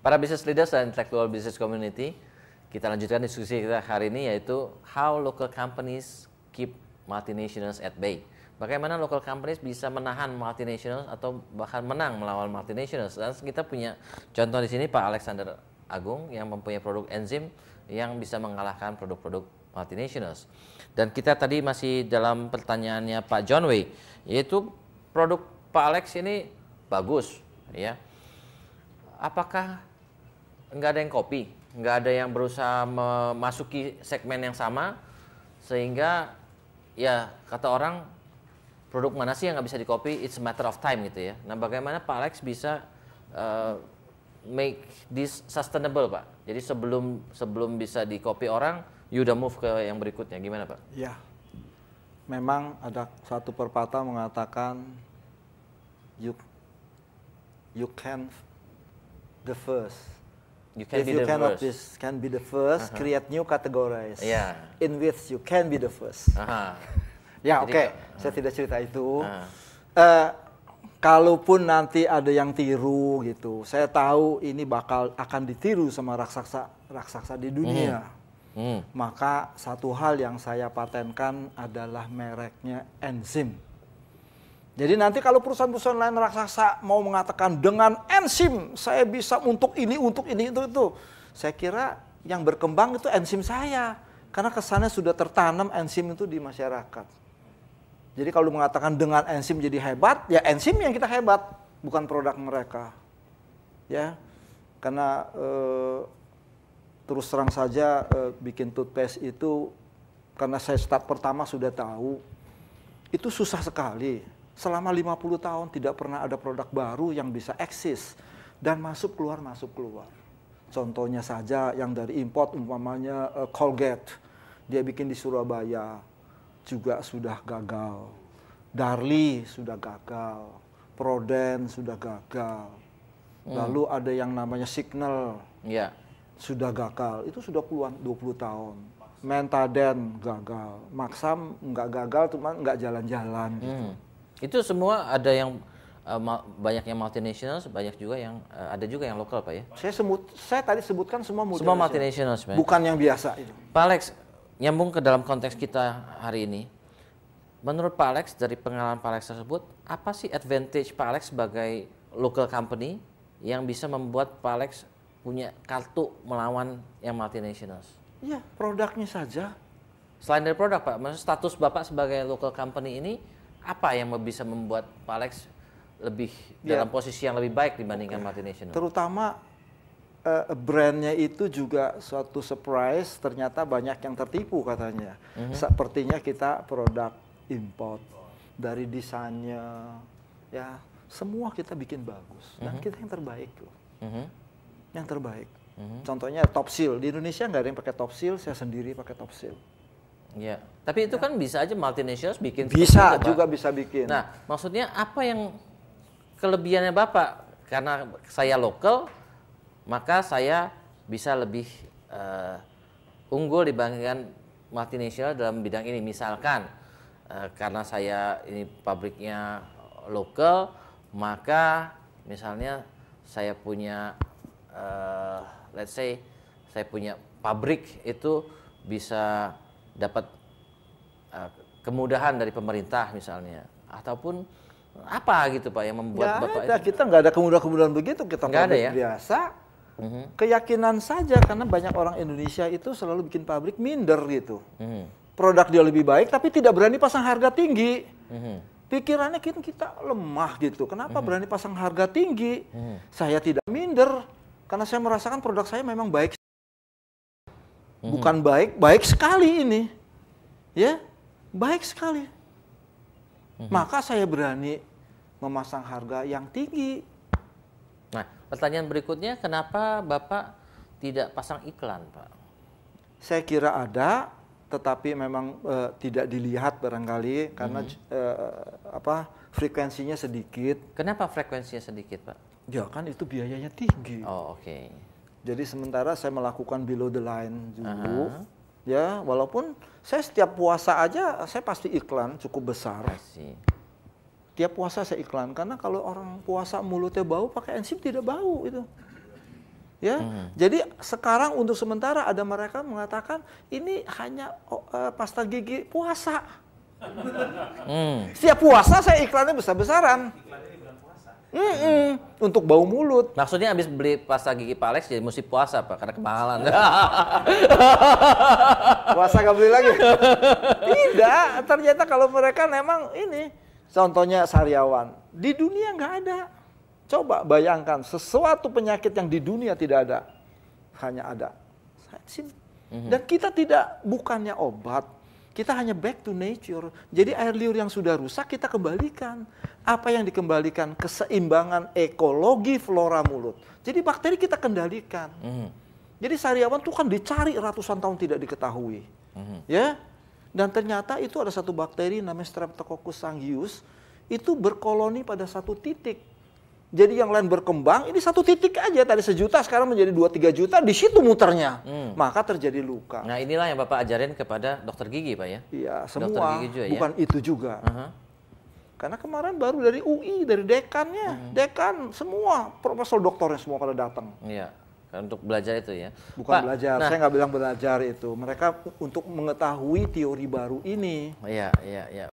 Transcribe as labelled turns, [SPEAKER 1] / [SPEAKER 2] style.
[SPEAKER 1] Para business leaders dan intellectual business community, kita lanjutkan diskusi kita hari ini yaitu how local companies keep multinationals at bay. Bagaimana local companies bisa menahan multinationals atau bahkan menang melawan multinationals. Dan kita punya contoh di sini Pak Alexander Agung yang mempunyai produk enzim yang bisa mengalahkan produk-produk multinationals. Dan kita tadi masih dalam pertanyaannya Pak John Wei, yaitu produk Pak Alex ini bagus, ya. Apakah nggak ada yang copy, nggak ada yang berusaha memasuki segmen yang sama, sehingga ya kata orang produk mana sih yang nggak bisa di copy, it's a matter of time gitu ya. Nah bagaimana Pak Alex bisa make this sustainable Pak? Jadi sebelum bisa di copy orang, you udah move ke yang berikutnya, gimana Pak?
[SPEAKER 2] Ya, memang ada satu pepatah mengatakan you can the first.
[SPEAKER 1] You can
[SPEAKER 2] If
[SPEAKER 1] be
[SPEAKER 2] you
[SPEAKER 1] the
[SPEAKER 2] cannot
[SPEAKER 1] first.
[SPEAKER 2] can be the first, create new categories
[SPEAKER 1] Yeah.
[SPEAKER 2] in which you can be the first.
[SPEAKER 1] Aha.
[SPEAKER 2] Ya
[SPEAKER 1] Jadi,
[SPEAKER 2] oke, saya tidak cerita itu.
[SPEAKER 1] Ah.
[SPEAKER 2] Kalaupun nanti ada yang tiru gitu, saya tahu ini akan ditiru sama raksasa di dunia. Maka satu hal yang saya patenkan adalah mereknya enzim. Jadi nanti kalau perusahaan-perusahaan lain raksasa mau mengatakan dengan enzim saya bisa untuk ini, itu. Saya kira yang berkembang itu enzim saya. Karena kesannya sudah tertanam enzim itu di masyarakat. Jadi kalau mengatakan dengan enzim jadi hebat, ya enzim yang kita hebat, bukan produk mereka. Ya, karena terus terang saja bikin toothpaste itu, karena saya start pertama sudah tahu, itu susah sekali. Selama 50 tahun tidak pernah ada produk baru yang bisa eksis dan masuk keluar. Contohnya saja yang dari import umpamanya Colgate, dia bikin di Surabaya juga sudah gagal. Darlie sudah gagal, Proden sudah gagal. Lalu ada yang namanya Signal, sudah gagal. Itu sudah puluhan 20 tahun. Mentaden gagal, Maxam nggak gagal, cuma nggak jalan-jalan. Gitu.
[SPEAKER 1] Itu semua ada yang banyak yang multinational, banyak juga yang ada juga yang lokal Pak ya.
[SPEAKER 2] Saya tadi sebutkan semua
[SPEAKER 1] multinational,
[SPEAKER 2] bukan yang biasa itu.
[SPEAKER 1] Pak Alex, nyambung ke dalam konteks kita hari ini. Menurut Pak Alex dari pengalaman Pak Alex tersebut, apa sih advantage Pak Alex sebagai local company yang bisa membuat Pak Alex punya kartu melawan yang multinationals?
[SPEAKER 2] Iya, produknya saja.
[SPEAKER 1] Selain dari produk Pak, maksud status Bapak sebagai local company ini apa yang bisa membuat Pak Alex lebih dalam posisi yang lebih baik dibandingkan multinational?
[SPEAKER 2] Terutama brandnya itu juga suatu surprise, ternyata banyak yang tertipu katanya. Sepertinya kita produk import, dari desainnya, ya semua kita bikin bagus. Dan kita yang terbaik loh. Yang terbaik. Contohnya Top Seal, di Indonesia nggak ada yang pakai Top Seal, saya sendiri pakai Top Seal.
[SPEAKER 1] Ya, tapi itu kan bisa aja multinationals bikin.
[SPEAKER 2] Bisa juga bisa bikin.
[SPEAKER 1] Nah, maksudnya apa yang kelebihannya Bapak? Karena saya lokal, maka saya bisa lebih unggul dibandingkan multinasional dalam bidang ini. Misalkan karena saya ini pabriknya lokal, maka misalnya saya punya, let's say, saya punya pabrik itu bisa dapat kemudahan dari pemerintah misalnya, ataupun apa gitu Pak yang membuat Bapak
[SPEAKER 2] itu? Kita nggak ada kemudahan-kemudahan begitu, kita pabrik biasa. Keyakinan saja, karena banyak orang Indonesia itu selalu bikin pabrik minder gitu. Produk dia lebih baik tapi tidak berani pasang harga tinggi. Pikirannya kita lemah gitu. Kenapa berani pasang harga tinggi? Saya tidak minder karena saya merasakan produk saya memang baik. Bukan baik sekali ini. Ya, baik sekali. Maka saya berani memasang harga yang tinggi.
[SPEAKER 1] Nah, pertanyaan berikutnya, kenapa Bapak tidak pasang iklan, Pak?
[SPEAKER 2] Saya kira ada, tetapi memang tidak dilihat barangkali karena frekuensinya sedikit.
[SPEAKER 1] Kenapa frekuensinya sedikit, Pak?
[SPEAKER 2] Ya kan itu biayanya tinggi.
[SPEAKER 1] Oh, oke.
[SPEAKER 2] Jadi sementara saya melakukan below the line dulu, ya walaupun saya setiap puasa aja saya pasti iklan cukup besar. Tiap puasa saya iklan, karena kalau orang puasa mulutnya bau pakai enzim tidak bau itu. Ya, jadi sekarang untuk sementara ada mereka mengatakan ini hanya pasta gigi puasa. Setiap puasa saya iklannya besar-besaran. Untuk bau mulut.
[SPEAKER 1] Maksudnya habis beli pasta gigi Pak Alex jadi mesti puasa Pak, karena kemahalan.
[SPEAKER 2] Puasa nggak beli lagi? Tidak, ternyata kalau mereka memang ini. Contohnya sariawan. Di dunia nggak ada. Coba bayangkan, sesuatu penyakit yang di dunia tidak ada. Hanya ada. Dan kita tidak, bukannya obat. Kita hanya back to nature. Jadi air liur yang sudah rusak kita kembalikan. Apa yang dikembalikan? Keseimbangan ekologi flora mulut. Jadi bakteri kita kendalikan. Jadi sariawan itu kan dicari ratusan tahun tidak diketahui. Ya. Dan ternyata itu ada satu bakteri namanya Streptococcus sangius. Itu berkoloni pada satu titik. Jadi yang lain berkembang, ini satu titik aja. Tadi 1 juta, sekarang menjadi 2-3 juta, di situ muternya. Maka terjadi luka.
[SPEAKER 1] Nah inilah yang Bapak ajarin kepada dokter gigi Pak ya?
[SPEAKER 2] Iya, semua.
[SPEAKER 1] Dokter gigi juga,
[SPEAKER 2] bukan
[SPEAKER 1] ya?
[SPEAKER 2] itu juga. Karena kemarin baru dari UI, dari dekannya. Dekan, semua, profesor doktornya semua pada datang.
[SPEAKER 1] Iya, untuk belajar itu ya?
[SPEAKER 2] Bukan Pak, belajar, saya nggak bilang belajar itu. Mereka untuk mengetahui teori baru ini.
[SPEAKER 1] Iya, iya, iya.